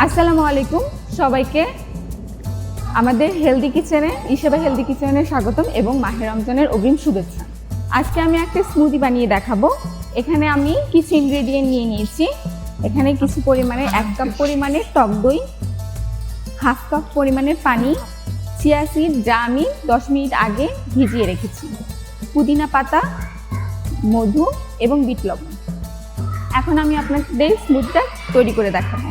আসসালামু আলাইকুম সবাইকে আমাদের হেলদি কিচেনে ইসেবা হেলদি কিচেনে স্বাগতম এবং মাহে রমজানের অগ্রিম শুভেচ্ছা। আজকে আমি একটা স্মুদি বানিয়ে দেখাবো। এখানে আমি কিছু ইনগ্রেডিয়েন্ট নিয়ে নিয়েছি। এখানে কিছু পরিমাণে 1 কাপ পরিমাণে টক দই, হাফ কাপ পরিমাণের পানি, চিয়া সিড যা আমি 10 মিনিট আগে ভিজিয়ে রেখেছি, পুদিনা পাতা, মধু এবং বিট লবণ। এখন আমি আপনাদের স্মুদিটা তৈরি করে দেখাবো।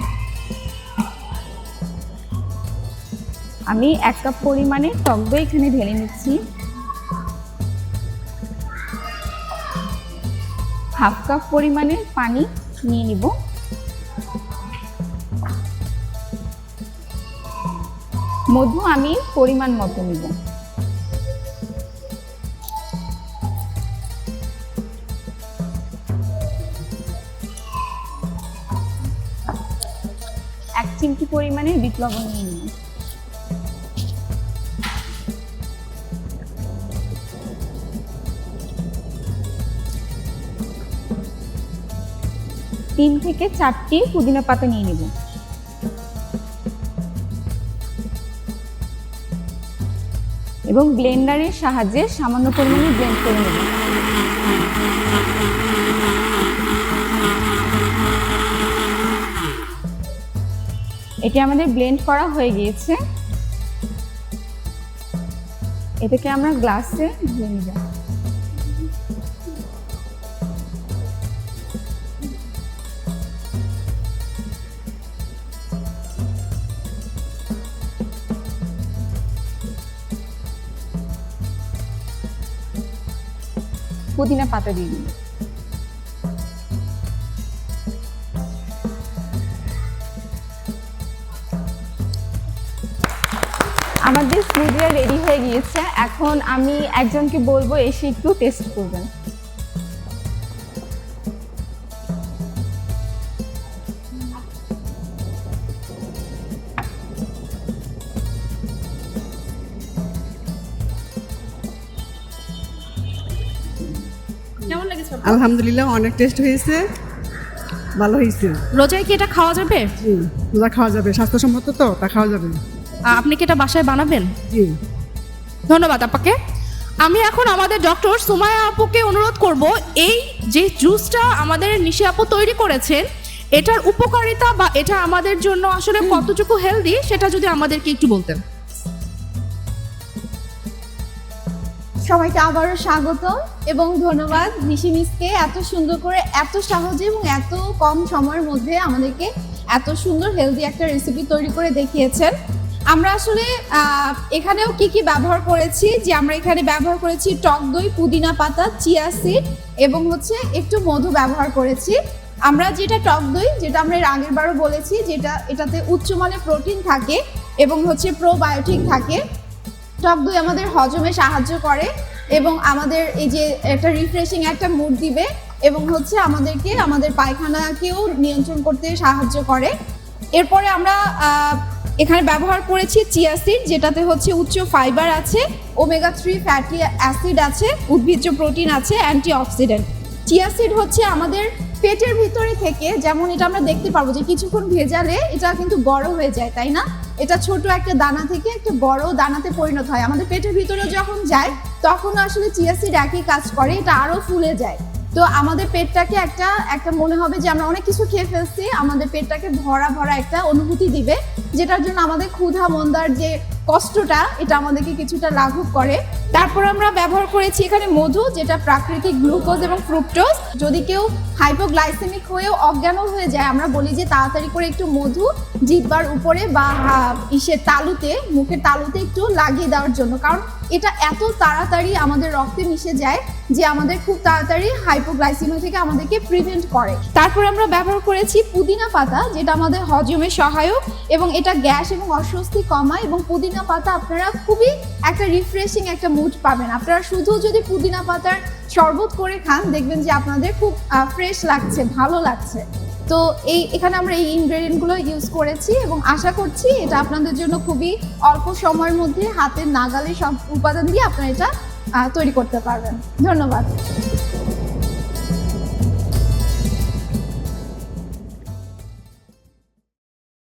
আমি 1 কাপ পরিমাণে টক দই এখানে ঢেলে নিচ্ছি, হাফ কাপ পরিমাণে পানি নিয়ে নিব, মধু আমি পরিমাণ মতো নিব, এক চিমটি পরিমাণে বিট লবণ নিয়ে নিব। তিন থেকে 4টি পুদিনা পাতা নিয়ে নেব। এবং ব্লেন্ডারের সাহায্যে সামান্য পরিমাণে ব্লেন্ড করে নেব। এটি আমাদের ব্লেন্ড করা হয়ে গিয়েছে। এটাকে আমরা গ্লাসে ঢেলে নিব। পুদিনা পাতা দিয়ে দিন। আমাদের স্মুদিটা রেডি হয়ে গিয়েছে। এখন আমি একজনকে বলবো এসে একটু টেস্ট করবেন। আলহামদুলিল্লাহ, অনেক টেস্ট হয়েছে, ভালো হয়েছে। রোজায় কি এটা খাওয়া যাবে? রোজা খাওয়া যাবে, স্বাস্থ্যসম্মত তো, তা খাওয়া যাবে। আপনি কি এটা বাসায় বানাবেন? জি, ধন্যবাদ আপনাকে। আমি এখন আমাদের ডক্টর সুমাইয়া আপুকে অনুরোধ করব, এই যে জুসটা আমাদের নিশি আপু তৈরি করেছেন, এটার উপকারিতা বা এটা আমাদের জন্য আসলে কতটুকু হেলদি সেটা যদি আমাদেরকে একটু বলতেন। সবাইকে আবারও স্বাগত এবং ধন্যবাদ নিশি মিসকে এত সুন্দর করে, এত সহজে এবং এত কম সময়ের মধ্যে আমাদেরকে এত সুন্দর হেলদি একটা রেসিপি তৈরি করে দেখিয়েছেন। আমরা আসলে এখানেও কি ব্যবহার করেছি, যে আমরা এখানে ব্যবহার করেছি টক দই, পুদিনা পাতা, চিয়া সিড এবং একটু মধু ব্যবহার করেছি। আমরা যেটা টক দই, যেটা আমরা এর আগের বারও বলেছি, এটাতে উচ্চমানের প্রোটিন থাকে এবং প্রোবায়োটিক থাকে। টক দই আমাদের হজমে সাহায্য করে এবং আমাদের এই যে একটা রিফ্রেশিং একটা মুড দিবে এবং আমাদেরকে আমাদের পায়খানাকেও নিয়ন্ত্রণ করতে সাহায্য করে। এরপরে আমরা এখানে ব্যবহার করেছি চিয়া সিড, যেটাতে উচ্চ ফাইবার আছে, ওমেগা 3 ফ্যাটি অ্যাসিড আছে, উদ্ভিজ্জ প্রোটিন আছে, অ্যান্টিঅক্সিডেন্ট। চিয়া সিড আমাদের পেটের ভিতরে থেকে, যেমন এটা আমরা দেখতে পারবো যে কিছুক্ষণ ভেজালে এটা কিন্তু বড় হয়ে যায়, তাই না? এটা ছোট একটা দানা থেকে একটা বড় দানাতে পরিণত হয়। আমাদের পেটের ভিতরে যখন যায় তখন আসলে চিয়া সিড একই কাজ করে, এটা আরো ফুলে যায়। তো আমাদের পেটটাকে একটা মনে হবে যে আমরা অনেক কিছু খেয়ে ফেলছি, আমাদের পেটটাকে ভরা ভরা একটা অনুভূতি দিবে, যেটার জন্য আমাদের ক্ষুধা মন্দার যে কষ্টটা, এটা আমাদেরকে কিছুটা লাঘব করে। তারপর আমরা ব্যবহার করেছি এখানে মধু, যেটা প্রাকৃতিক গ্লুকোজ এবং ফ্রুক্টোজ। যদি কেউ হাইপোগ্লাইসেমিক হয়েও অজ্ঞান হয়ে যায়, আমরা বলি যে তাড়াতাড়ি করে একটু মধু জিহ্বার উপরে বা তালুতে, মুখের তালুতে একটু লাগিয়ে দেওয়ার জন্য, কারণ এটা এত তাড়াতাড়ি আমাদের রক্তে মিশে যায় যে আমাদের খুব তাড়াতাড়ি হাইপোগ্লাইসেমিয়া থেকে আমাদেরকে প্রিভেন্ট করে। তারপর আমরা ব্যবহার করেছি পুদিনা পাতা, যেটা আমাদের হজমে সহায়ক এবং এটা গ্যাস এবং অস্বস্তি কমায়। এবং পুদিনা পাতা আপনারা খুবই একটা রিফ্রেশিং একটা মুড পাবেন। আপনারা শুধু যদি পুদিনা পাতার শরবত করে খান, দেখবেন যে আপনাদের খুব ফ্রেশ লাগছে, ভালো লাগছে। তো এখানে আমরা এই ইনগ্রেডিয়েন্টগুলো ইউজ করেছি এবং আশা করছি এটা আপনাদের জন্য খুবই অল্প সময়ের মধ্যে হাতের নাগালে সব উপাদান দিয়ে আপনারা এটা তৈরি করতে পারবেন। ধন্যবাদ।